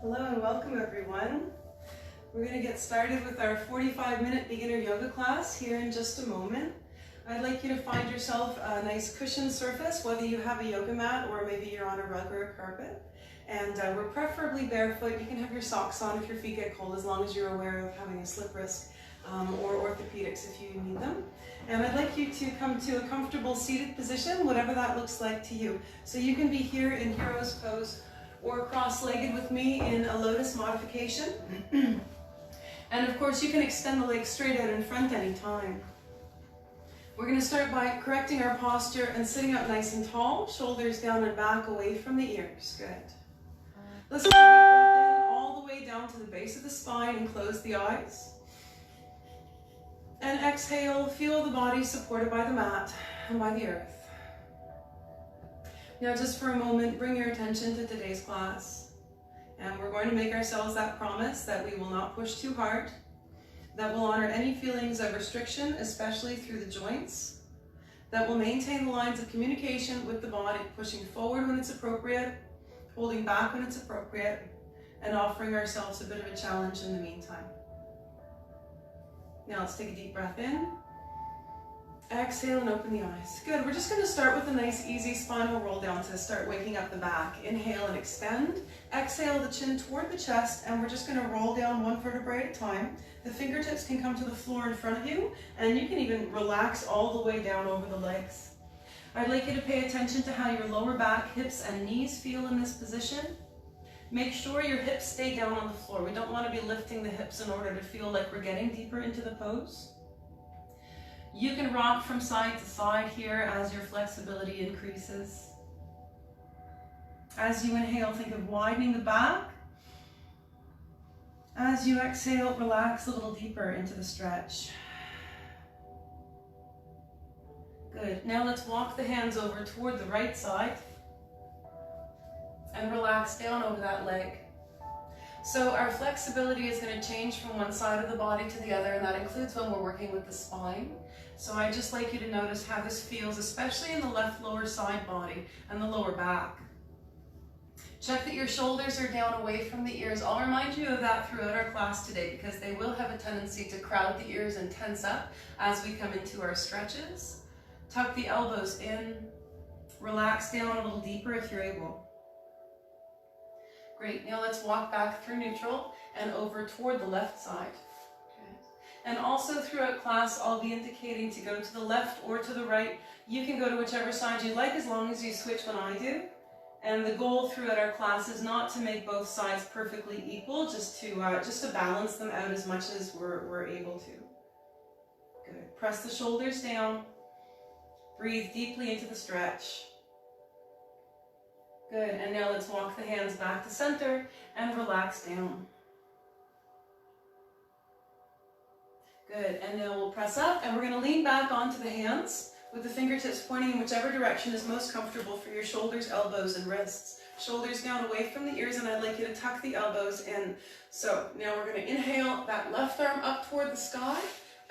Hello and welcome everyone. We're going to get started with our 45-minute beginner yoga class here in just a moment. I'd like you to find yourself a nice cushioned surface, whether you have a yoga mat or maybe you're on a rug or a carpet. And we're preferably barefoot. You can have your socks on if your feet get cold, as long as you're aware of having a slip risk or orthopedics if you need them. And I'd like you to come to a comfortable seated position, whatever that looks like to you. So you can be here in hero's pose or cross-legged with me in a lotus modification. And of course you can extend the legs straight out in front anytime. We're going to start by correcting our posture and sitting up nice and tall, shoulders down and back away from the ears. Good. Let's take a deep breath in all the way down to the base of the spine and close the eyes. And exhale, feel the body supported by the mat and by the earth. Now just for a moment, bring your attention to today's class. And we're going to make ourselves that promise that we will not push too hard, that will honor any feelings of restriction, especially through the joints, that will maintain the lines of communication with the body, pushing forward when it's appropriate, holding back when it's appropriate, and offering ourselves a bit of a challenge in the meantime. Now let's take a deep breath in. Exhale and open the eyes. Good. We're just going to start with a nice easy spinal roll down to start waking up the back. Inhale and extend. Exhale the chin toward the chest, and we're just going to roll down one vertebrae at a time. The fingertips can come to the floor in front of you, and you can even relax all the way down over the legs. I'd like you to pay attention to how your lower back, hips, and knees feel in this position. Make sure your hips stay down on the floor. We don't want to be lifting the hips in order to feel like we're getting deeper into the pose. You can rock from side to side here as your flexibility increases. As you inhale, think of widening the back. As you exhale, relax a little deeper into the stretch. Good. Now let's walk the hands over toward the right side and relax down over that leg. So our flexibility is going to change from one side of the body to the other, and that includes when we're working with the spine. So I'd just like you to notice how this feels, especially in the left lower side body and the lower back. Check that your shoulders are down away from the ears. I'll remind you of that throughout our class today, because they will have a tendency to crowd the ears and tense up as we come into our stretches. Tuck the elbows in, relax down a little deeper if you're able. Great, now let's walk back through neutral and over toward the left side. Okay. And also throughout class, I'll be indicating to go to the left or to the right. You can go to whichever side you like, as long as you switch when I do. And the goal throughout our class is not to make both sides perfectly equal, just to balance them out as much as we're able to. Good. Press the shoulders down. Breathe deeply into the stretch. Good, and now let's walk the hands back to center and relax down. Good, and now we'll press up, and we're going to lean back onto the hands with the fingertips pointing in whichever direction is most comfortable for your shoulders, elbows, and wrists. Shoulders down away from the ears, and I'd like you to tuck the elbows in. So now we're going to inhale that left arm up toward the sky.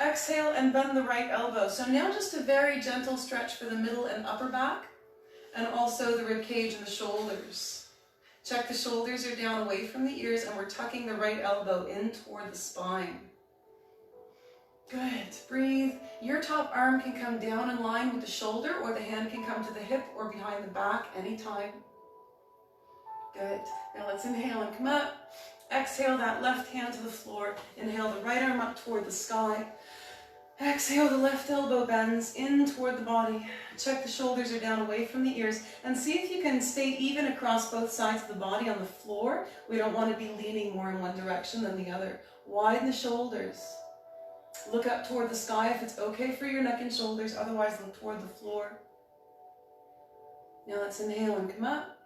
Exhale and bend the right elbow. So now just a very gentle stretch for the middle and upper back, and also the rib cage and the shoulders. Check the shoulders are down away from the ears, and we're tucking the right elbow in toward the spine. Good. Breathe. Your top arm can come down in line with the shoulder, or the hand can come to the hip or behind the back anytime. Good. Now let's inhale and come up. Exhale that left hand to the floor. Inhale the right arm up toward the sky. Exhale, the left elbow bends in toward the body. Check the shoulders are down away from the ears, and see if you can stay even across both sides of the body on the floor. We don't want to be leaning more in one direction than the other. Widen the shoulders. Look up toward the sky if it's okay for your neck and shoulders, otherwise look toward the floor. Now let's inhale and come up.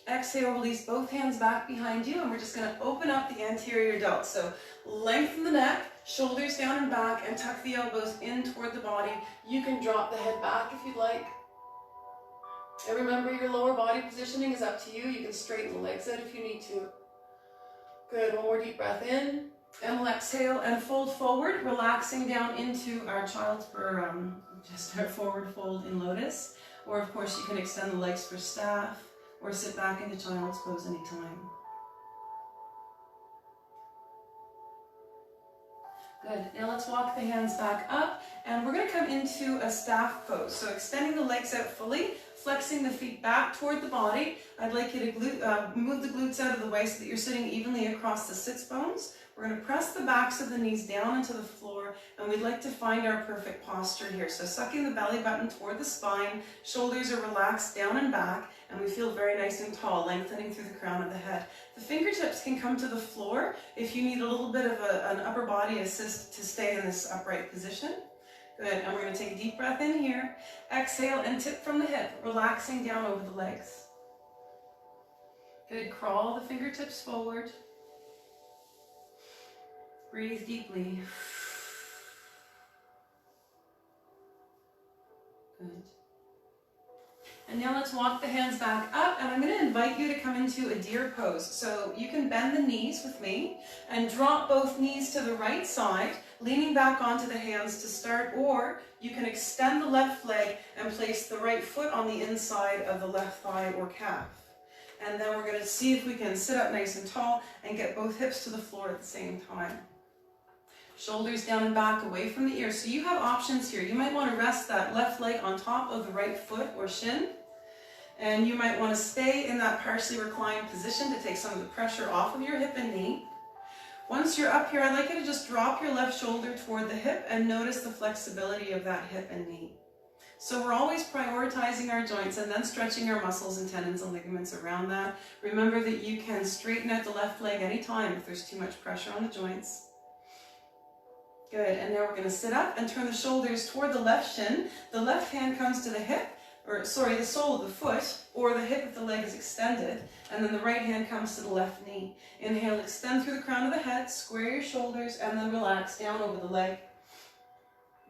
Exhale, release both hands back behind you, and we're just going to open up the anterior delt. So lengthen the neck, shoulders down and back, and tuck the elbows in toward the body. You can drop the head back if you'd like. And remember, your lower body positioning is up to you. You can straighten the legs out if you need to. Good. One more deep breath in, and we'll exhale and fold forward, relaxing down into our child's just our forward fold in lotus. Or of course, you can extend the legs for staff, or sit back into child's pose anytime. Good. Now let's walk the hands back up, and we're going to come into a staff pose. So extending the legs out fully, flexing the feet back toward the body. I'd like you to move the glutes out of the way so that you're sitting evenly across the sits bones. We're going to press the backs of the knees down into the floor, and we'd like to find our perfect posture here. So sucking the belly button toward the spine, shoulders are relaxed down and back, and we feel very nice and tall, lengthening through the crown of the head. The fingertips can come to the floor if you need a little bit of an upper body assist to stay in this upright position. Good, and we're going to take a deep breath in here. Exhale and tip from the hip, relaxing down over the legs. Good, crawl the fingertips forward. Breathe deeply. Good. And now let's walk the hands back up, and I'm going to invite you to come into a deer pose. So you can bend the knees with me and drop both knees to the right side, leaning back onto the hands to start, or you can extend the left leg and place the right foot on the inside of the left thigh or calf. And then we're going to see if we can sit up nice and tall and get both hips to the floor at the same time. Shoulders down and back, away from the ears. So you have options here. You might want to rest that left leg on top of the right foot or shin. And you might want to stay in that partially reclined position to take some of the pressure off of your hip and knee. Once you're up here, I'd like you to just drop your left shoulder toward the hip and notice the flexibility of that hip and knee. So we're always prioritizing our joints and then stretching our muscles and tendons and ligaments around that. Remember that you can straighten out the left leg anytime if there's too much pressure on the joints. Good, and now we're going to sit up and turn the shoulders toward the left shin. The left hand comes to the hip, the sole of the foot, or the hip if the leg is extended, and then the right hand comes to the left knee. Inhale, extend through the crown of the head, square your shoulders, and then relax down over the leg.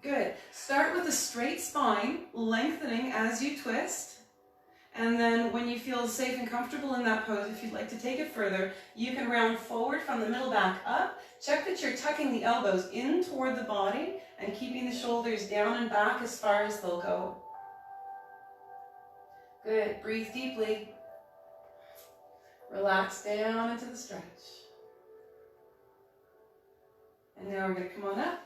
Good. Start with a straight spine, lengthening as you twist. And then when you feel safe and comfortable in that pose, if you'd like to take it further, you can round forward from the middle back up. Check that you're tucking the elbows in toward the body and keeping the shoulders down and back as far as they'll go. Good. Breathe deeply. Relax down into the stretch. And now we're going to come on up.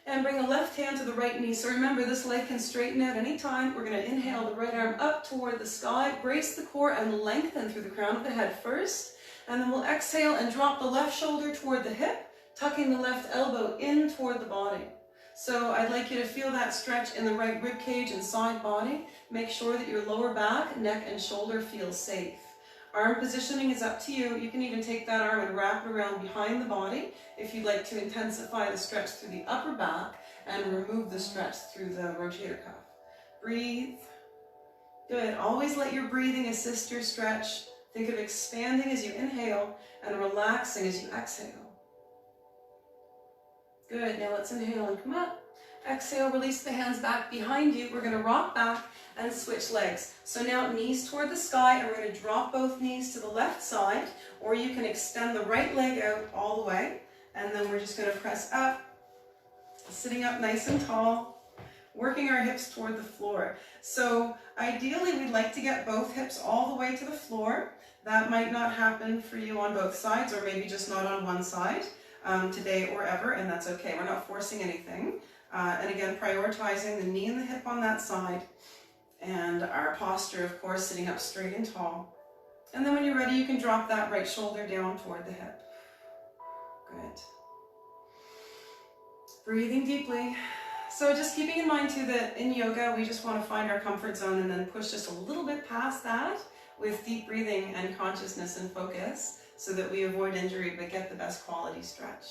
And bring the left hand to the right knee. So remember, this leg can straighten out anytime. We're going to inhale the right arm up toward the sky, brace the core and lengthen through the crown of the head first. And then we'll exhale and drop the left shoulder toward the hip, tucking the left elbow in toward the body. So I'd like you to feel that stretch in the right rib cage and side body. Make sure that your lower back, neck, and shoulder feel safe. Arm positioning is up to you. You can even take that arm and wrap it around behind the body if you'd like to intensify the stretch through the upper back and remove the stretch through the rotator cuff. Breathe. Good. Always let your breathing assist your stretch. Think of expanding as you inhale and relaxing as you exhale. Good. Now let's inhale and come up. Exhale, release the hands back behind you. We're going to rock back and switch legs. So now knees toward the sky, and we're going to drop both knees to the left side, or you can extend the right leg out all the way, and then we're just going to press up, sitting up nice and tall, working our hips toward the floor. So ideally, we'd like to get both hips all the way to the floor. That might not happen for you on both sides, or maybe just not on one side today or ever, and that's okay. We're not forcing anything. And again, prioritizing the knee and the hip on that side, and our posture, of course, sitting up straight and tall. And then when you're ready, you can drop that right shoulder down toward the hip. Good. Breathing deeply. So just keeping in mind too that in yoga, we just want to find our comfort zone and then push just a little bit past that with deep breathing and consciousness and focus so that we avoid injury but get the best quality stretch.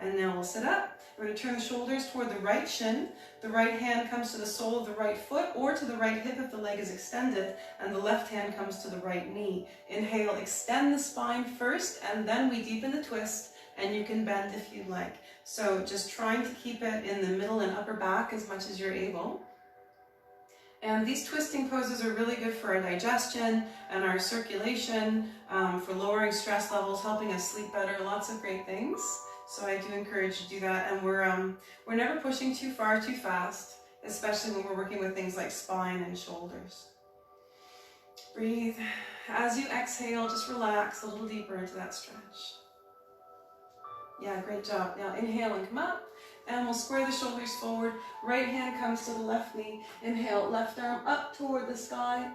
And now we'll sit up. We're going to turn the shoulders toward the right shin. The right hand comes to the sole of the right foot or to the right hip if the leg is extended, and the left hand comes to the right knee. Inhale, extend the spine first, and then we deepen the twist, and you can bend if you like. So just trying to keep it in the middle and upper back as much as you're able. And these twisting poses are really good for our digestion and our circulation, for lowering stress levels, helping us sleep better, lots of great things. So I do encourage you to do that, and we're never pushing too far, too fast, especially when we're working with things like spine and shoulders. Breathe. As you exhale, just relax a little deeper into that stretch. Yeah, great job. Now inhale and come up. And we'll square the shoulders forward. Right hand comes to the left knee. Inhale, left arm up toward the sky.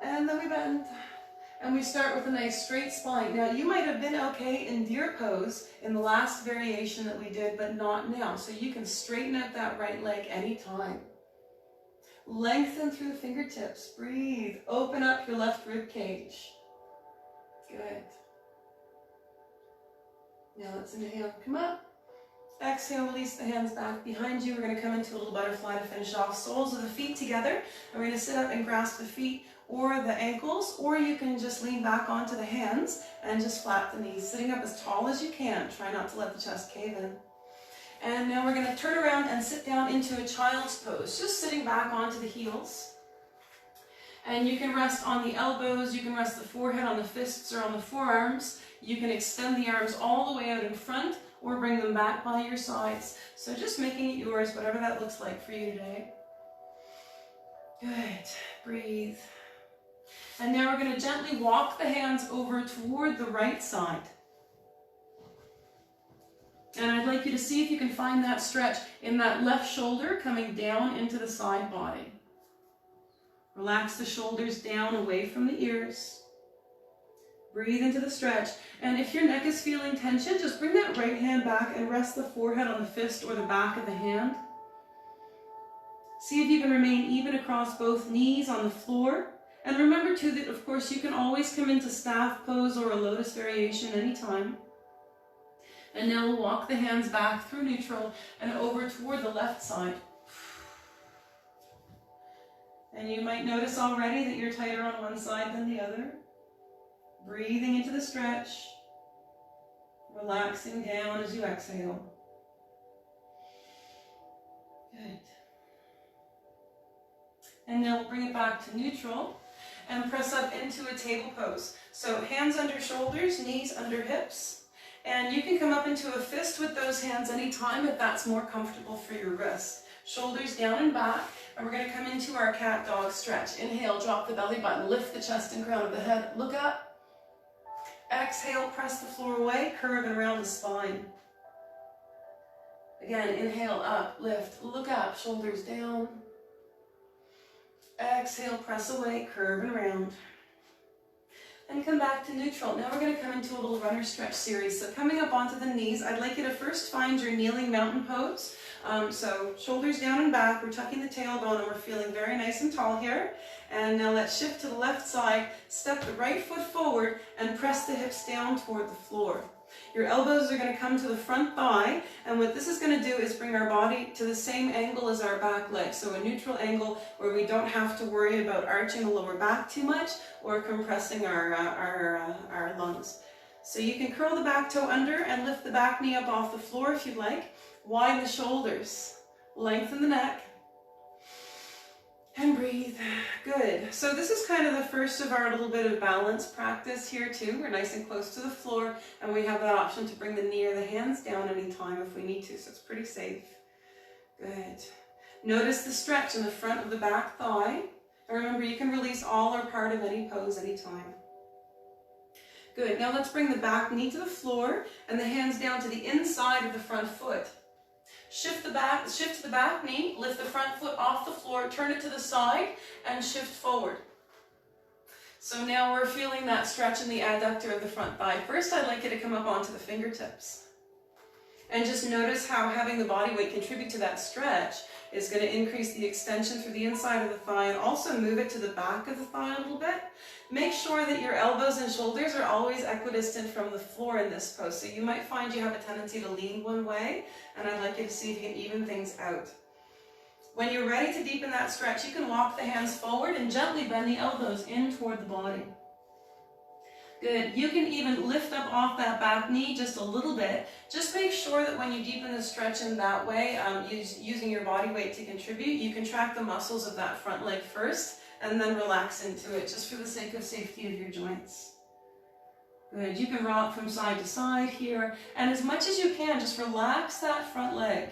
And then we bend. And we start with a nice straight spine. Now you might have been okay in deer pose in the last variation that we did, but not now. So you can straighten out that right leg anytime. Lengthen through the fingertips. Breathe. Open up your left rib cage. Good. Now let's inhale, come up. Exhale, release the hands back behind you. We're going to come into a little butterfly to finish off. Soles of the feet together. And we're going to sit up and grasp the feet or the ankles, or you can just lean back onto the hands and just flap the knees. Sitting up as tall as you can. Try not to let the chest cave in. And now we're going to turn around and sit down into a child's pose. Just sitting back onto the heels. And you can rest on the elbows, you can rest the forehead on the fists or on the forearms. You can extend the arms all the way out in front or bring them back by your sides. So just making it yours, whatever that looks like for you today. Good. Breathe. And now we're going to gently walk the hands over toward the right side. And I'd like you to see if you can find that stretch in that left shoulder coming down into the side body. Relax the shoulders down away from the ears. Breathe into the stretch. And if your neck is feeling tension, just bring that right hand back and rest the forehead on the fist or the back of the hand. See if you can remain even across both knees on the floor. And remember too that of course you can always come into staff pose or a lotus variation anytime. And now we'll walk the hands back through neutral and over toward the left side. And you might notice already that you're tighter on one side than the other. Breathing into the stretch. Relaxing down as you exhale. Good. And now we'll bring it back to neutral and press up into a table pose. So hands under shoulders, knees under hips. And you can come up into a fist with those hands anytime if that's more comfortable for your wrist. Shoulders down and back. And we're going to come into our cat dog stretch. Inhale, drop the belly button, lift the chest and crown of the head. Look up. Exhale, press the floor away, curve and round the spine. Again, inhale, up, lift, look up, shoulders down. Exhale, press away, curve and round. And come back to neutral. Now we're going to come into a little runner stretch series. So coming up onto the knees, I'd like you to first find your kneeling mountain pose. So shoulders down and back, we're tucking the tailbone and we're feeling very nice and tall here. And now let's shift to the left side, step the right foot forward and press the hips down toward the floor. Your elbows are going to come to the front thigh, and what this is going to do is bring our body to the same angle as our back leg. So a neutral angle where we don't have to worry about arching the lower back too much or compressing our lungs. So you can curl the back toe under and lift the back knee up off the floor if you'd like. Widen the shoulders, lengthen the neck, and breathe. Good. So this is kind of the first of our little bit of balance practice here too. We're nice and close to the floor, and we have that option to bring the knee or the hands down anytime if we need to, so it's pretty safe. Good. Notice the stretch in the front of the back thigh. And remember, you can release all or part of any pose anytime. Good. Now let's bring the back knee to the floor and the hands down to the inside of the front foot. Shift to the back knee, lift the front foot off the floor, turn it to the side, and shift forward. So now we're feeling that stretch in the adductor of the front thigh. First, I'd like you to come up onto the fingertips. And just notice how having the body weight contribute to that stretch is going to increase the extension through the inside of the thigh and also move it to the back of the thigh a little bit. Make sure that your elbows and shoulders are always equidistant from the floor in this pose. So you might find you have a tendency to lean one way, and I'd like you to see if you can even things out. When you're ready to deepen that stretch, you can walk the hands forward and gently bend the elbows in toward the body. Good. You can even lift up off that back knee just a little bit. Just make sure that when you deepen the stretch in that way, using your body weight to contribute, you contract the muscles of that front leg first and then relax into it, just for the sake of safety of your joints. Good. You can rock from side to side here, and as much as you can, just relax that front leg.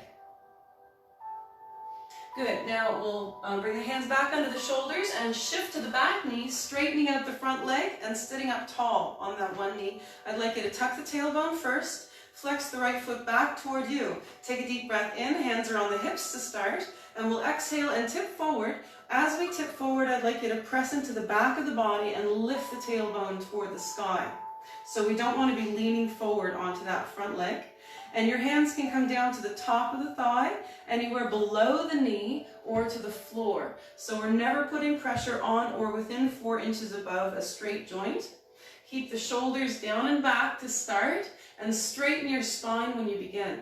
Good. Now we'll bring the hands back under the shoulders and shift to the back knee, straightening out the front leg and sitting up tall on that one knee. I'd like you to tuck the tailbone first, Flex the right foot back toward you. Take a deep breath in, hands are on the hips to start, and we'll exhale and tip forward. As we tip forward, I'd like you to press into the back of the body and lift the tailbone toward the sky. So we don't want to be leaning forward onto that front leg. And your hands can come down to the top of the thigh, anywhere below the knee or to the floor. So we're never putting pressure on or within 4 inches above a straight joint. Keep the shoulders down and back to start, and straighten your spine when you begin.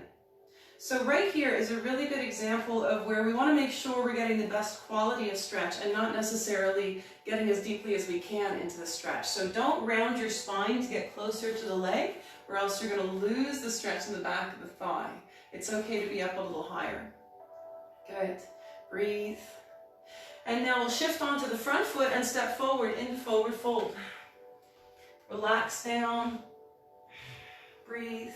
So right here is a really good example of where we want to make sure we're getting the best quality of stretch and not necessarily getting as deeply as we can into the stretch. So don't round your spine to get closer to the leg, or else you're going to lose the stretch in the back of the thigh. It's okay to be up a little higher. Good. Breathe. And now we'll shift onto the front foot and step forward into forward fold. Relax down. Breathe.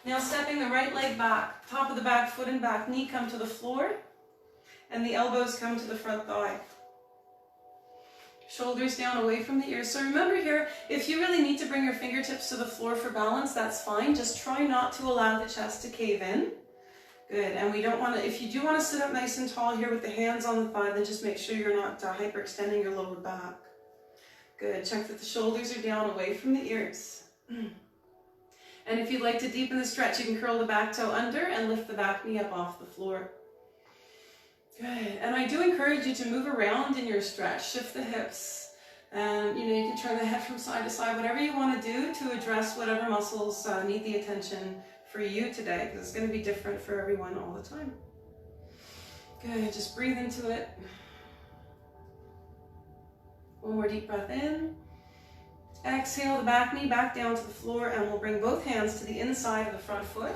Now stepping the right leg back, top of the back foot and back knee come to the floor, and the elbows come to the front thigh. Shoulders down away from the ears. So remember here, if you really need to bring your fingertips to the floor for balance, that's fine. Just try not to allow the chest to cave in. Good, and we don't want to, if you do want to sit up nice and tall here with the hands on the thigh, then just make sure you're not hyperextending your lower back. Good, check that the shoulders are down away from the ears. And if you'd like to deepen the stretch, you can curl the back toe under and lift the back knee up off the floor. Good. And I do encourage you to move around in your stretch. Shift the hips. And you can turn the head from side to side, whatever you want to do to address whatever muscles need the attention for you today, because it's going to be different for everyone all the time. Good. Just breathe into it. One more deep breath in. Exhale the back knee back down to the floor, and we'll bring both hands to the inside of the front foot.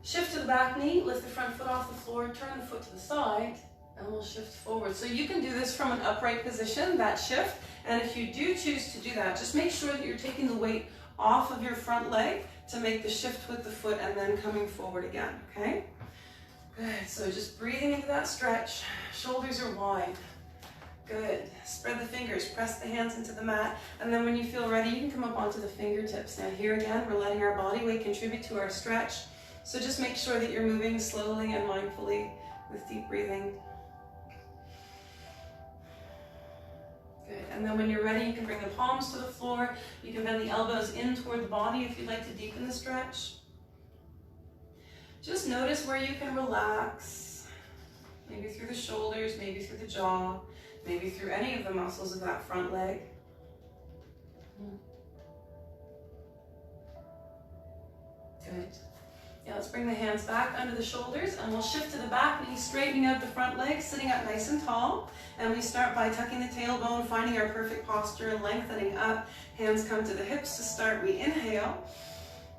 Shift to the back knee, lift the front foot off the floor, turn the foot to the side, and we'll shift forward. So you can do this from an upright position, that shift, and if you do choose to do that, just make sure that you're taking the weight off of your front leg to make the shift with the foot and then coming forward again, okay? Good, so just breathing into that stretch, shoulders are wide. Good. Spread the fingers, press the hands into the mat, and then when you feel ready, you can come up onto the fingertips. Now here again, we're letting our body weight contribute to our stretch, so just make sure that you're moving slowly and mindfully with deep breathing. Good. And then when you're ready, you can bring the palms to the floor. You can bend the elbows in toward the body if you'd like to deepen the stretch. Just notice where you can relax, maybe through the shoulders, maybe through the jaw, maybe through any of the muscles of that front leg. Good. Now let's bring the hands back under the shoulders, and we'll shift to the back knee, straightening out the front leg, sitting up nice and tall. And we start by tucking the tailbone, finding our perfect posture and lengthening up. Hands come to the hips to start. We inhale,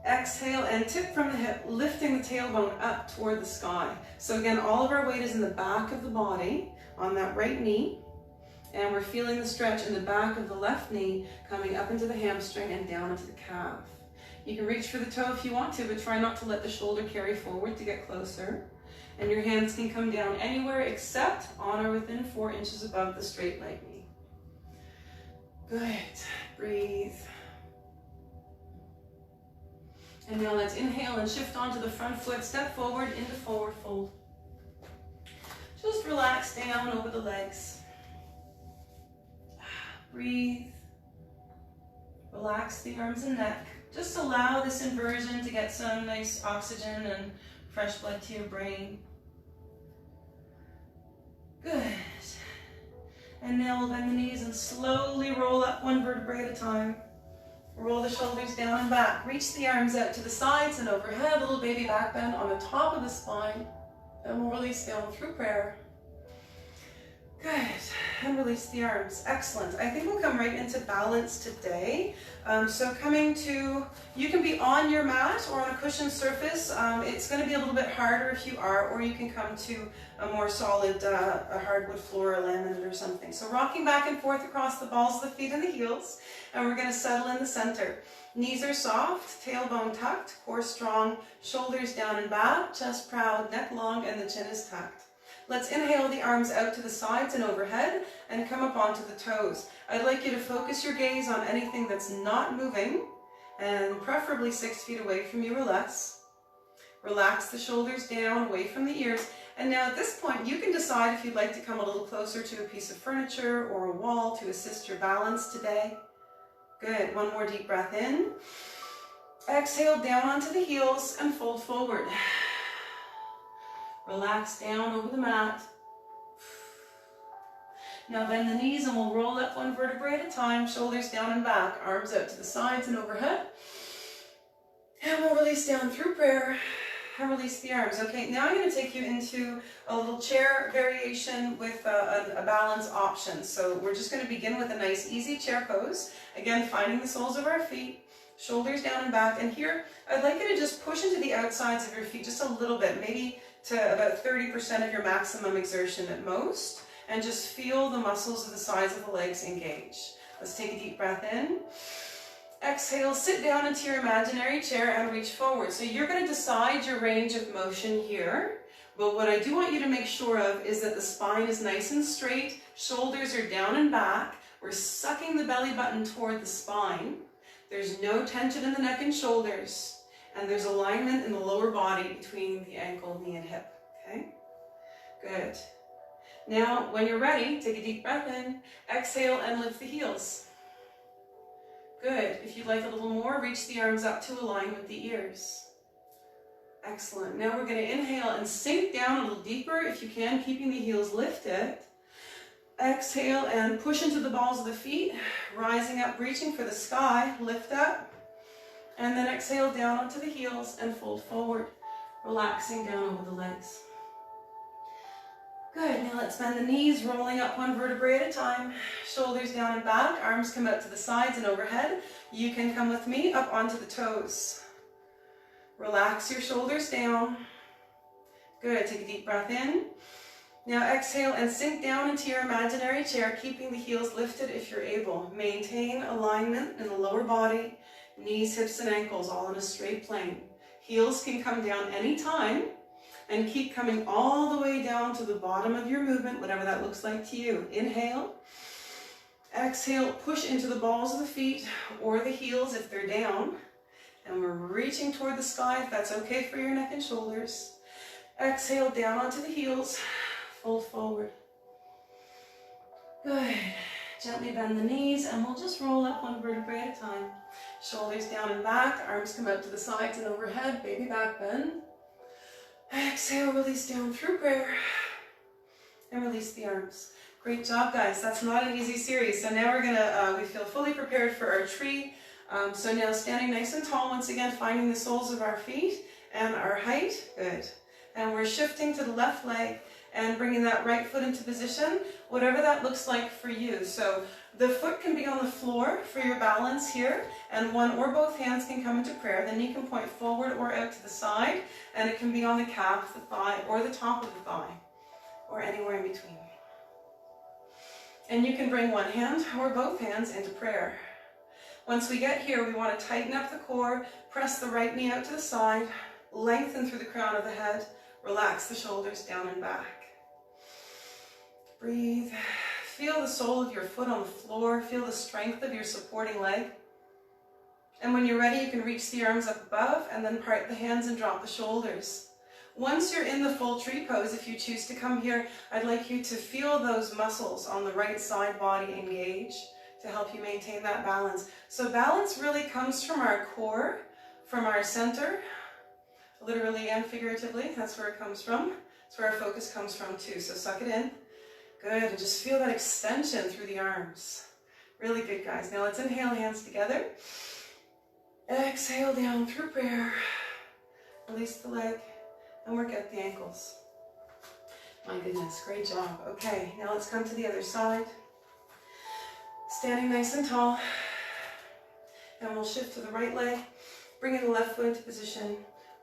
exhale, and tip from the hip, lifting the tailbone up toward the sky. So again, all of our weight is in the back of the body on that right knee. And we're feeling the stretch in the back of the left knee coming up into the hamstring and down into the calf. You can reach for the toe if you want to, but try not to let the shoulder carry forward to get closer. And your hands can come down anywhere except on or within 4 inches above the straight leg knee. Good. Breathe. And now let's inhale and shift onto the front foot. Step forward into forward fold. Just relax down over the legs. Breathe. Relax the arms and neck. Just allow this inversion to get some nice oxygen and fresh blood to your brain. Good. And now we'll bend the knees and slowly roll up one vertebrae at a time. Roll the shoulders down and back. Reach the arms out to the sides and overhead. A little baby back bend on the top of the spine. And we'll release down through prayer. Good, and release the arms. Excellent. I think we'll come right into balance today. So coming to, you can be on your mat or on a cushioned surface. It's going to be a little bit harder if you are, or you can come to a more solid a hardwood floor, a laminate or something. So rocking back and forth across the balls of the feet and the heels, and we're going to settle in the center. Knees are soft, tailbone tucked, core strong, shoulders down and back, chest proud, neck long, and the chin is tucked. Let's inhale the arms out to the sides and overhead and come up onto the toes. I'd like you to focus your gaze on anything that's not moving and preferably 6 feet away from you or less. Relax the shoulders down, away from the ears. And now at this point, you can decide if you'd like to come a little closer to a piece of furniture or a wall to assist your balance today. Good. One more deep breath in. Exhale down onto the heels and fold forward. Relax down over the mat. Now bend the knees and we'll roll up one vertebrae at a time, shoulders down and back, arms out to the sides and overhead. And we'll release down through prayer and release the arms. Okay, now I'm going to take you into a little chair variation with a balance option. So we're just going to begin with a nice easy chair pose. Again, finding the soles of our feet, shoulders down and back. And here, I'd like you to just push into the outsides of your feet just a little bit, maybe to about 30% of your maximum exertion at most. And just feel the muscles of the sides of the legs engage. Let's take a deep breath in. Exhale, sit down into your imaginary chair and reach forward. So you're going to decide your range of motion here. But what I do want you to make sure of is that the spine is nice and straight, shoulders are down and back. We're sucking the belly button toward the spine. There's no tension in the neck and shoulders. And there's alignment in the lower body between the ankle, knee, and hip. Okay? Good. Now, when you're ready, take a deep breath in, exhale, and lift the heels. Good. If you'd like a little more, reach the arms up to align with the ears. Excellent. Now we're going to inhale and sink down a little deeper if you can, keeping the heels lifted. Exhale and push into the balls of the feet, rising up, reaching for the sky, lift up, and then exhale down onto the heels and fold forward, relaxing down over the legs. Good, now let's bend the knees, rolling up one vertebrae at a time, shoulders down and back, arms come out to the sides and overhead. You can come with me up onto the toes. Relax your shoulders down. Good, take a deep breath in. Now exhale and sink down into your imaginary chair, keeping the heels lifted if you're able. Maintain alignment in the lower body, knees, hips, and ankles all in a straight plane. Heels can come down anytime. And keep coming all the way down to the bottom of your movement, whatever that looks like to you. Inhale. Exhale, push into the balls of the feet or the heels if they're down. And we're reaching toward the sky if that's okay for your neck and shoulders. Exhale, down onto the heels. Fold forward. Good. Gently bend the knees and we'll just roll up one vertebrae at a time. Shoulders down and back, arms come out to the sides and overhead, baby back bend. Exhale, release down through prayer, and release the arms. Great job, guys. That's not an easy series. So now we're gonna, we feel fully prepared for our tree. So now standing nice and tall, once again, finding the soles of our feet and our height. Good. And we're shifting to the left leg and bringing that right foot into position, whatever that looks like for you. So the foot can be on the floor for your balance here, and one or both hands can come into prayer. The knee can point forward or out to the side, and it can be on the calf, the thigh, or the top of the thigh, or anywhere in between. And you can bring one hand or both hands into prayer. Once we get here, we want to tighten up the core, press the right knee out to the side, lengthen through the crown of the head, relax the shoulders down and back. Breathe. Feel the sole of your foot on the floor. Feel the strength of your supporting leg. And when you're ready, you can reach the arms up above and then part the hands and drop the shoulders. Once you're in the full tree pose, if you choose to come here, I'd like you to feel those muscles on the right side body engage to help you maintain that balance. So balance really comes from our core, from our center, literally and figuratively. That's where it comes from. That's where our focus comes from too. So suck it in. Good, and just feel that extension through the arms. Really good, guys. Now let's inhale, hands together. Exhale down through prayer. Release the leg and work out the ankles. My goodness, great job. Okay, now let's come to the other side. Standing nice and tall. And we'll shift to the right leg, bringing the left foot into position,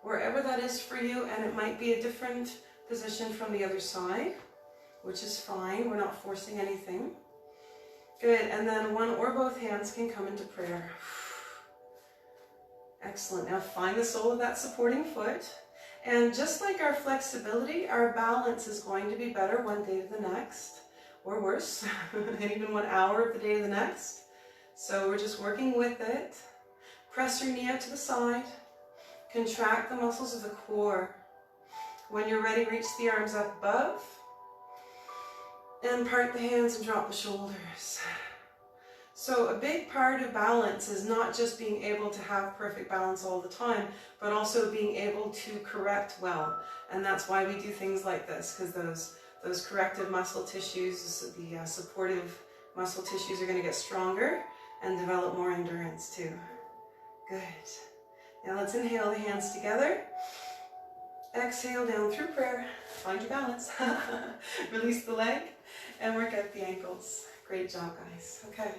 wherever that is for you, and it might be a different position from the other side, which is fine. We're not forcing anything. Good, and then one or both hands can come into prayer. Excellent. Now find the sole of that supporting foot. And just like our flexibility, our balance is going to be better one day to the next, or worse, and even 1 hour of the day to the next. So we're just working with it. Press your knee out to the side. Contract the muscles of the core. When you're ready, reach the arms up above. And part the hands and drop the shoulders. So a big part of balance is not just being able to have perfect balance all the time, but also being able to correct well. And that's why we do things like this, because those corrective muscle tissues, the supportive muscle tissues are going to get stronger and develop more endurance too. Good. Now let's inhale the hands together. Exhale down through prayer. Find your balance. Release the leg and work out the ankles. Great job, guys. Okay.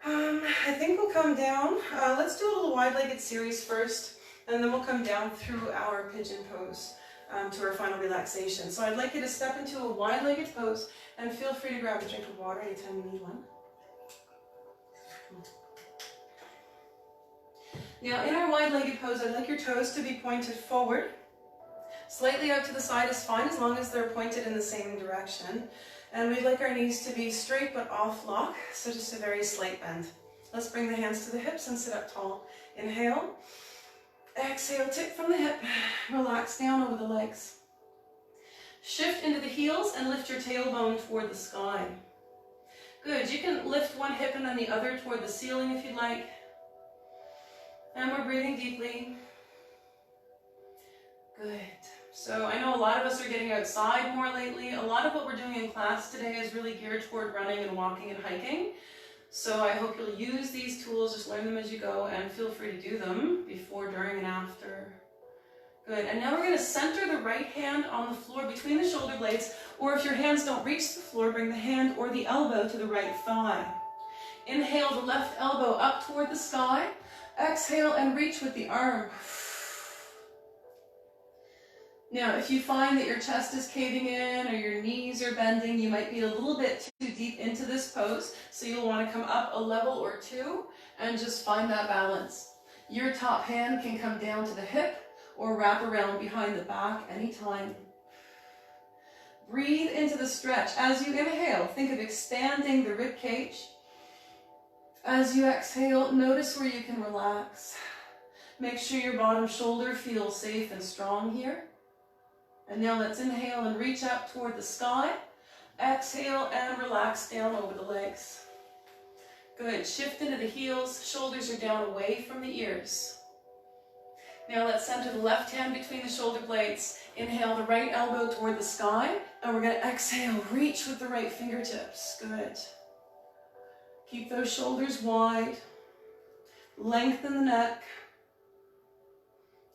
I think we'll come down. Let's do a little wide-legged series first, and then we'll come down through our pigeon pose to our final relaxation. So I'd like you to step into a wide-legged pose, and feel free to grab a drink of water anytime you need one. Now, in our wide-legged pose, I'd like your toes to be pointed forward. Slightly out to the side is fine, as long as they're pointed in the same direction. And we'd like our knees to be straight but off lock, so just a very slight bend. Let's bring the hands to the hips and sit up tall. Inhale. Exhale, tip from the hip. Relax down over the legs. Shift into the heels and lift your tailbone toward the sky. Good. You can lift one hip and then the other toward the ceiling if you'd like. And we're breathing deeply. Good. So I know a lot of us are getting outside more lately. A lot of what we're doing in class today is really geared toward running and walking and hiking. So I hope you'll use these tools, just learn them as you go, and feel free to do them before, during, and after. Good. And now we're going to center the right hand on the floor between the shoulder blades, or if your hands don't reach the floor, bring the hand or the elbow to the right thigh. Inhale the left elbow up toward the sky. Exhale and reach with the arm. Now, if you find that your chest is caving in or your knees are bending, you might be a little bit too deep into this pose, so you'll want to come up a level or two and just find that balance. Your top hand can come down to the hip or wrap around behind the back anytime. Breathe into the stretch. As you inhale, think of expanding the rib cage. As you exhale, notice where you can relax. Make sure your bottom shoulder feels safe and strong here. And now let's inhale and reach up toward the sky. Exhale and relax down over the legs. Good. Shift into the heels. Shoulders are down away from the ears. Now let's center the left hand between the shoulder blades. Inhale the right elbow toward the sky. And we're going to exhale. Reach with the right fingertips. Good. Keep those shoulders wide. Lengthen the neck.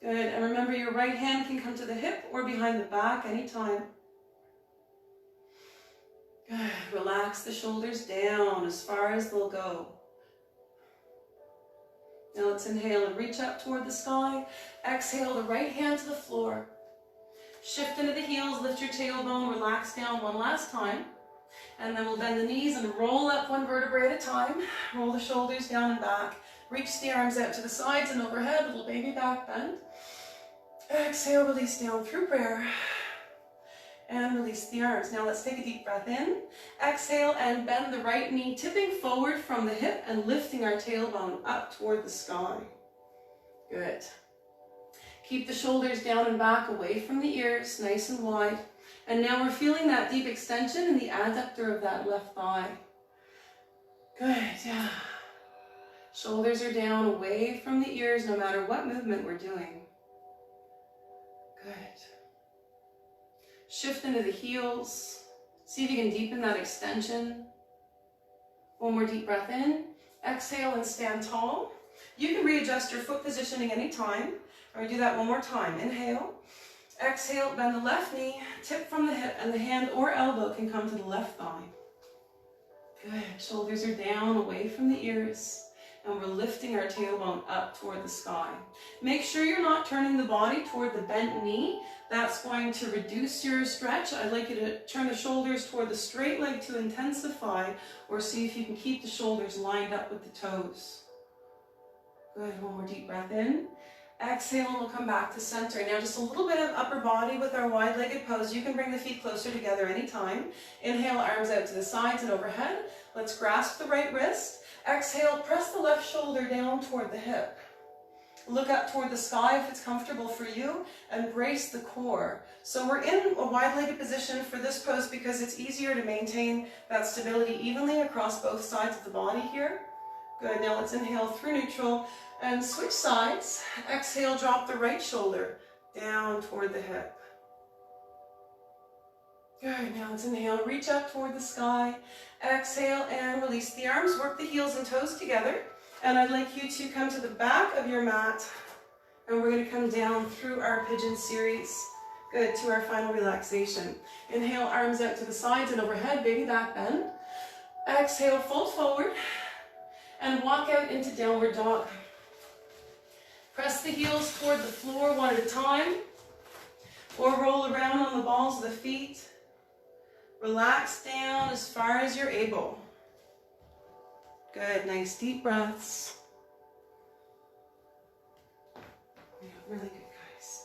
Good, and remember your right hand can come to the hip or behind the back anytime. Good, relax the shoulders down as far as they'll go. Now let's inhale and reach up toward the sky. Exhale the right hand to the floor. Shift into the heels, lift your tailbone, relax down one last time. And then we'll bend the knees and roll up one vertebrae at a time. Roll the shoulders down and back. Reach the arms out to the sides and overhead, little baby back bend. Exhale, release down through prayer. And release the arms. Now let's take a deep breath in. Exhale and bend the right knee, tipping forward from the hip and lifting our tailbone up toward the sky. Good. Keep the shoulders down and back away from the ears, nice and wide. And now we're feeling that deep extension in the adductor of that left thigh. Good, yeah. Shoulders are down away from the ears no matter what movement we're doing. Good. Shift into the heels. See if you can deepen that extension. One more deep breath in. Exhale and stand tall. You can readjust your foot positioning anytime. Or do that one more time. Inhale. Exhale, bend the left knee, tip from the hip, and the hand or elbow can come to the left thigh. Good. Shoulders are down away from the ears. And we're lifting our tailbone up toward the sky. Make sure you're not turning the body toward the bent knee. That's going to reduce your stretch. I'd like you to turn the shoulders toward the straight leg to intensify, or see if you can keep the shoulders lined up with the toes. Good. One more deep breath in. Exhale, and we'll come back to center. Now just a little bit of upper body with our wide-legged pose. You can bring the feet closer together anytime. Inhale, arms out to the sides and overhead. Let's grasp the right wrist. Exhale, press the left shoulder down toward the hip. Look up toward the sky if it's comfortable for you, and brace the core. So we're in a wide-legged position for this pose because it's easier to maintain that stability evenly across both sides of the body here. Good, now let's inhale through neutral and switch sides. Exhale, drop the right shoulder down toward the hip. Good, now let's inhale, reach up toward the sky. Exhale and release the arms, work the heels and toes together. And I'd like you to come to the back of your mat, and we're going to come down through our pigeon series. Good, to our final relaxation. Inhale, arms out to the sides and overhead, baby back bend. Exhale, fold forward, and walk out into downward dog. Press the heels toward the floor one at a time, or roll around on the balls of the feet. Relax down as far as you're able. Good, nice deep breaths. Yeah, really good, guys.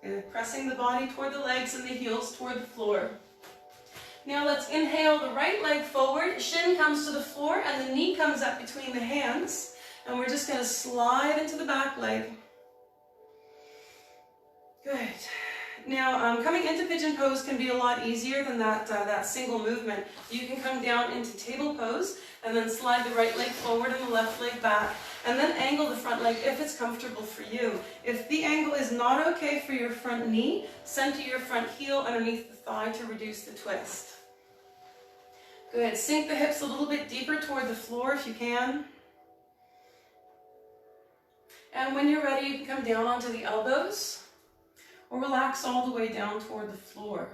Good, pressing the body toward the legs and the heels toward the floor. Now let's inhale the right leg forward, shin comes to the floor, and the knee comes up between the hands. And we're just going to slide into the back leg. Good. Now, coming into pigeon pose can be a lot easier than that single movement. You can come down into table pose and then slide the right leg forward and the left leg back, and then angle the front leg if it's comfortable for you. If the angle is not okay for your front knee, center your front heel underneath the thigh to reduce the twist. Good. Sink the hips a little bit deeper toward the floor if you can. And when you're ready, you can come down onto the elbows, or relax all the way down toward the floor.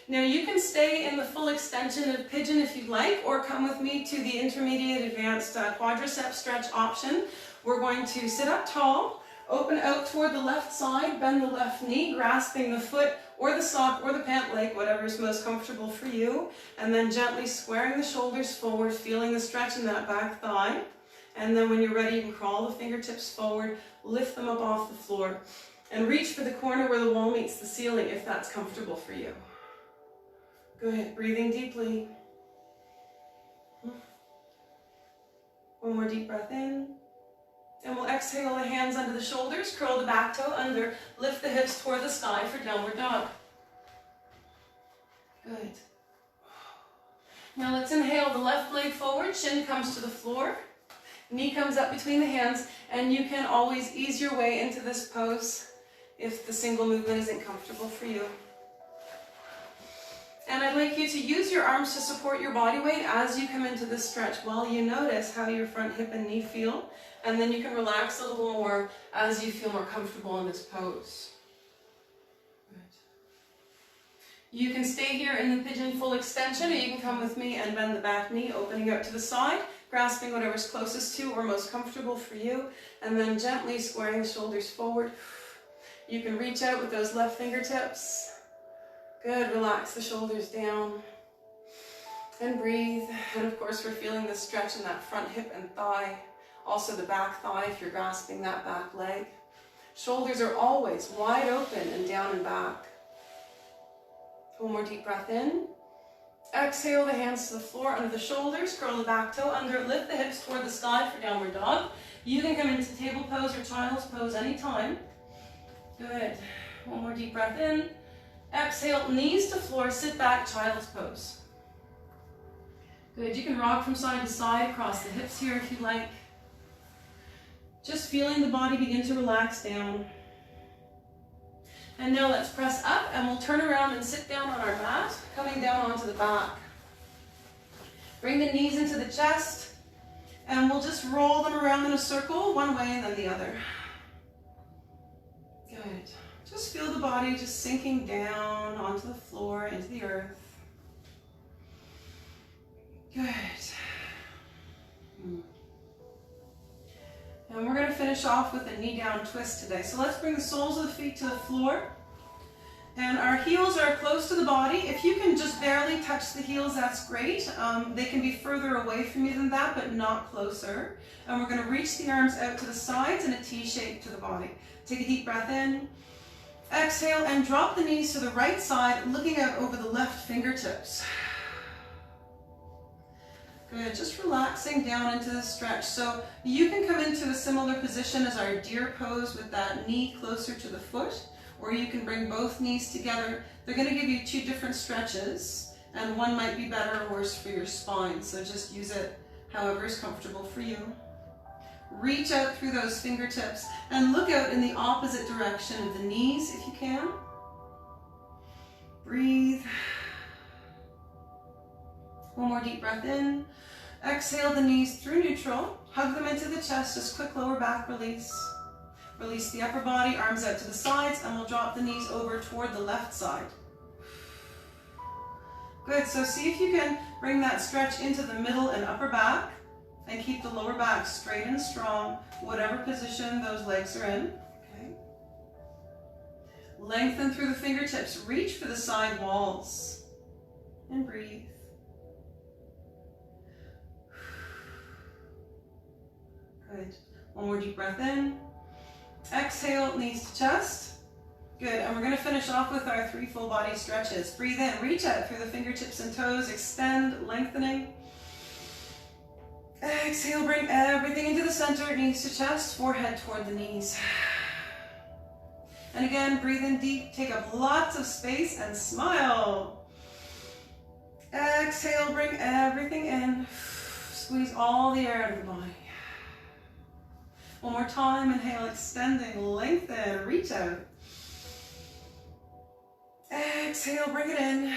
Now you can stay in the full extension of pigeon if you'd like, or come with me to the intermediate advanced quadricep stretch option. We're going to sit up tall, open out toward the left side, bend the left knee, grasping the foot or the sock or the pant leg, whatever's most comfortable for you, and then gently squaring the shoulders forward, feeling the stretch in that back thigh. And then when you're ready, you can crawl the fingertips forward, lift them up off the floor, and reach for the corner where the wall meets the ceiling if that's comfortable for you. Good, breathing deeply. One more deep breath in. And we'll exhale the hands under the shoulders, curl the back toe under, lift the hips toward the sky for downward dog. Good. Now let's inhale the left leg forward, shin comes to the floor, knee comes up between the hands, and you can always ease your way into this pose if the single movement isn't comfortable for you. And I'd like you to use your arms to support your body weight as you come into this stretch while you notice how your front hip and knee feel, and then you can relax a little more as you feel more comfortable in this pose. Good. You can stay here in the pigeon full extension, or you can come with me and bend the back knee, opening out to the side, grasping whatever's closest to or most comfortable for you, and then gently squaring the shoulders forward. You can reach out with those left fingertips. Good, relax the shoulders down. And breathe. And of course we're feeling the stretch in that front hip and thigh. Also the back thigh if you're grasping that back leg. Shoulders are always wide open and down and back. One more deep breath in. Exhale the hands to the floor under the shoulders. Curl the back toe under. Lift the hips toward the sky for downward dog. You can come into table pose or child's pose anytime. Good. One more deep breath in. Exhale, knees to floor, sit back, child's pose. Good. You can rock from side to side across the hips here if you like. Just feeling the body begin to relax down. And now let's press up and we'll turn around and sit down on our mat, coming down onto the back. Bring the knees into the chest and we'll just roll them around in a circle, one way and then the other. Good. Just feel the body just sinking down onto the floor, into the earth. Good. And we're going to finish off with a knee down twist today. So let's bring the soles of the feet to the floor. And our heels are close to the body. If you can just barely touch the heels, that's great. They can be further away from you than that, but not closer. And we're going to reach the arms out to the sides in a T shape to the body. Take a deep breath in. Exhale and drop the knees to the right side, looking out over the left fingertips. Good, just relaxing down into the stretch. So you can come into a similar position as our deer pose with that knee closer to the foot, or you can bring both knees together. They're going to give you two different stretches, and one might be better or worse for your spine, so just use it however is comfortable for you. Reach out through those fingertips and look out in the opposite direction of the knees if you can. Breathe. One more deep breath in. Exhale the knees through neutral. Hug them into the chest, just quick lower back release. Release the upper body, arms out to the sides, and we'll drop the knees over toward the left side. Good, so see if you can bring that stretch into the middle and upper back, and keep the lower back straight and strong, whatever position those legs are in. Okay. Lengthen through the fingertips, reach for the side walls, and breathe. Good. One more deep breath in. Exhale, knees to chest. Good, and we're going to finish off with our 3 full body stretches. Breathe in, reach out through the fingertips and toes, extend, lengthening. Exhale, bring everything into the center, knees to chest, forehead toward the knees. And again, breathe in deep, take up lots of space and smile. Exhale, bring everything in. Squeeze all the air out of the body. One more time, inhale, extending, lengthen, reach out. Exhale, bring it in.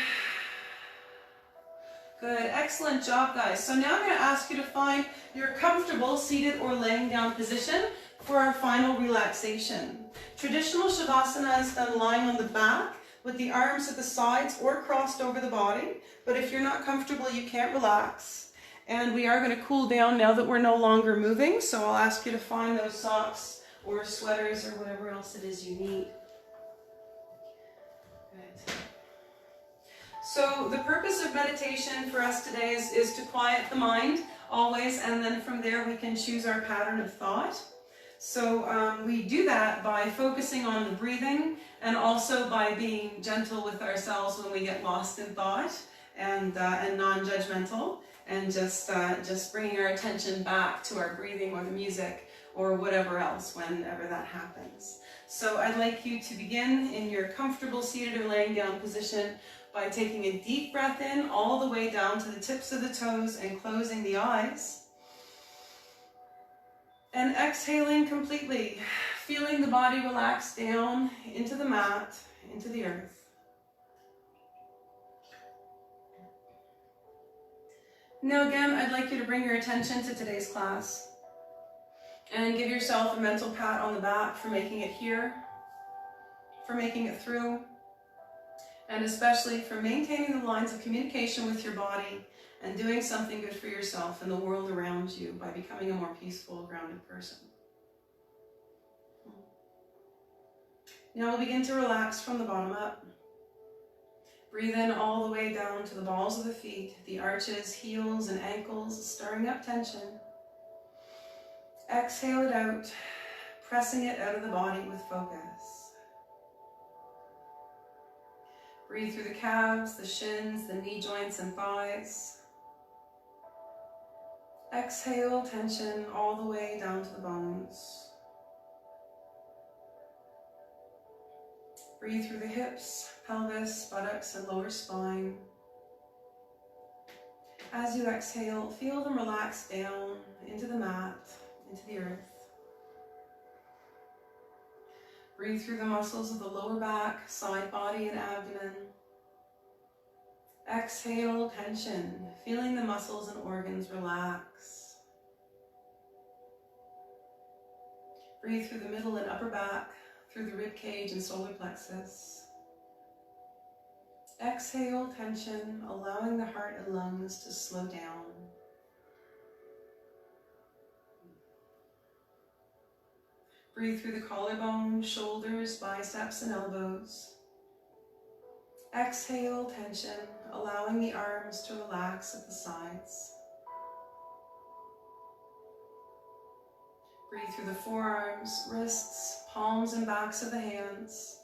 Good, excellent job, guys. So now I'm going to ask you to find your comfortable seated or laying down position for our final relaxation. Traditional Shavasana is done lying on the back with the arms at the sides or crossed over the body. But if you're not comfortable, you can't relax. And we are going to cool down now that we're no longer moving. So I'll ask you to find those socks or sweaters or whatever else it is you need. Good. So the purpose of meditation for us today is to quiet the mind always, and then from there we can choose our pattern of thought. So we do that by focusing on the breathing and also by being gentle with ourselves when we get lost in thought and non-judgmental, and just bringing our attention back to our breathing or the music or whatever else whenever that happens. So I'd like you to begin in your comfortable seated or laying down position by taking a deep breath in all the way down to the tips of the toes and closing the eyes. And exhaling completely, feeling the body relax down into the mat, into the earth. Now again, I'd like you to bring your attention to today's class and give yourself a mental pat on the back for making it here, for making it through, and especially for maintaining the lines of communication with your body and doing something good for yourself and the world around you by becoming a more peaceful, grounded person. Now we'll begin to relax from the bottom up. Breathe in all the way down to the balls of the feet, the arches, heels, and ankles, stirring up tension. Exhale it out, pressing it out of the body with focus. Breathe through the calves, the shins, the knee joints and thighs. Exhale tension all the way down to the bones. Breathe through the hips, pelvis, buttocks, and lower spine. As you exhale, feel them relax down into the mat, into the earth. Breathe through the muscles of the lower back, side body, and abdomen. Exhale, tension, feeling the muscles and organs relax. Breathe through the middle and upper back, through the rib cage and solar plexus. Exhale, tension, allowing the heart and lungs to slow down. Breathe through the collarbone, shoulders, biceps, and elbows. Exhale, tension, allowing the arms to relax at the sides. Breathe through the forearms, wrists, palms, and backs of the hands.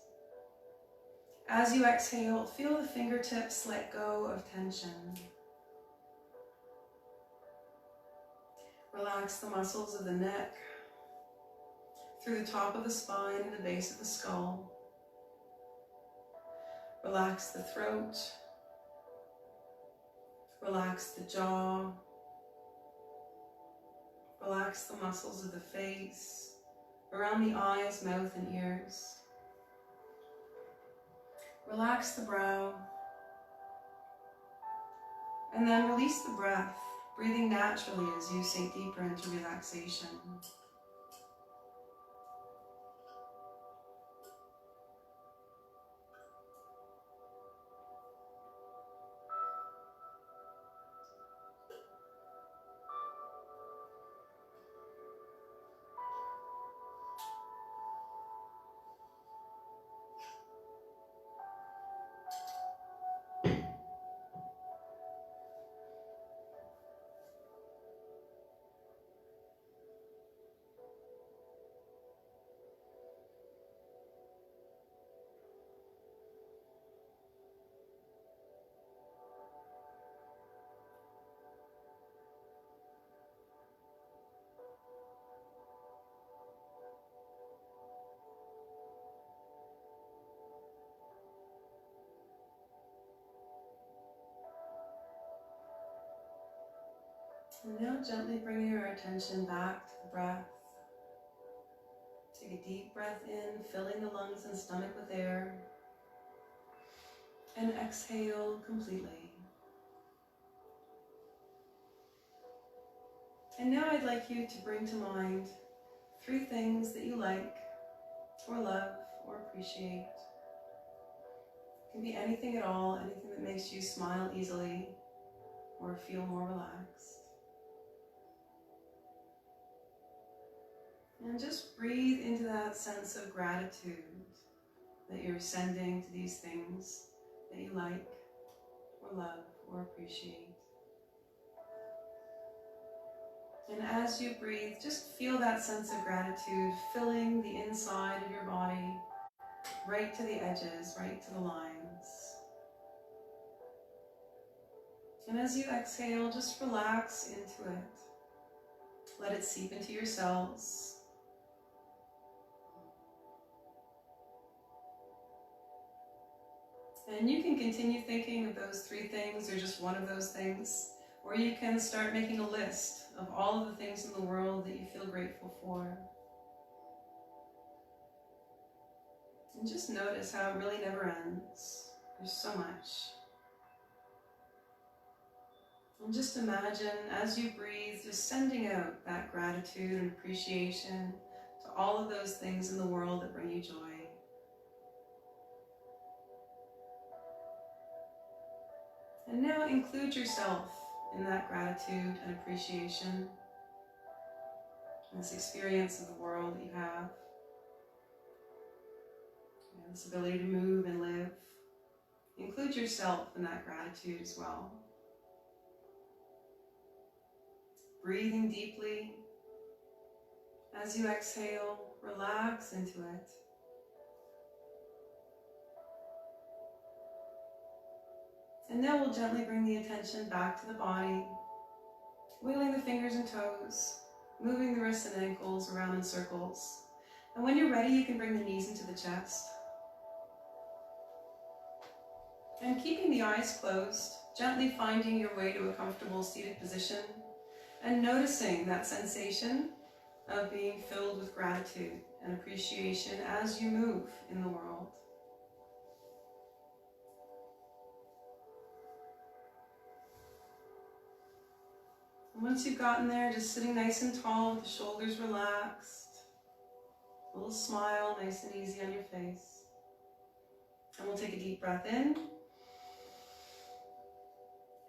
As you exhale, feel the fingertips let go of tension. Relax the muscles of the neck, through the top of the spine and the base of the skull. Relax the throat. Relax the jaw. Relax the muscles of the face, around the eyes, mouth, and ears. Relax the brow. And then release the breath, breathing naturally as you sink deeper into relaxation. And now gently bring your attention back to the breath. Take a deep breath in, filling the lungs and stomach with air. And exhale completely. And now I'd like you to bring to mind 3 things that you like, or love, or appreciate. It can be anything at all, anything that makes you smile easily or feel more relaxed. And just breathe into that sense of gratitude that you're sending to these things that you like, or love, or appreciate. And as you breathe, just feel that sense of gratitude filling the inside of your body, right to the edges, right to the lines. And as you exhale, just relax into it. Let it seep into your cells. And you can continue thinking of those 3 things or just one of those things, or you can start making a list of all of the things in the world that you feel grateful for. And just notice how it really never ends. There's so much. And just imagine as you breathe, just sending out that gratitude and appreciation to all of those things in the world that bring you joy. And now include yourself in that gratitude and appreciation, and this experience of the world that you have, and this ability to move and live. Include yourself in that gratitude as well. Breathing deeply. As you exhale, relax into it. And now we'll gently bring the attention back to the body, wiggling the fingers and toes, moving the wrists and ankles around in circles. And when you're ready, you can bring the knees into the chest. And keeping the eyes closed, gently finding your way to a comfortable seated position and noticing that sensation of being filled with gratitude and appreciation as you move in the world. And once you've gotten there, just sitting nice and tall with the shoulders relaxed, a little smile nice and easy on your face. And we'll take a deep breath in.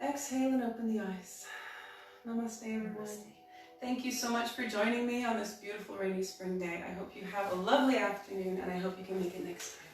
Exhale and open the eyes. Namaste, everyone. Namaste. Thank you so much for joining me on this beautiful rainy spring day. I hope you have a lovely afternoon, and I hope you can make it next time.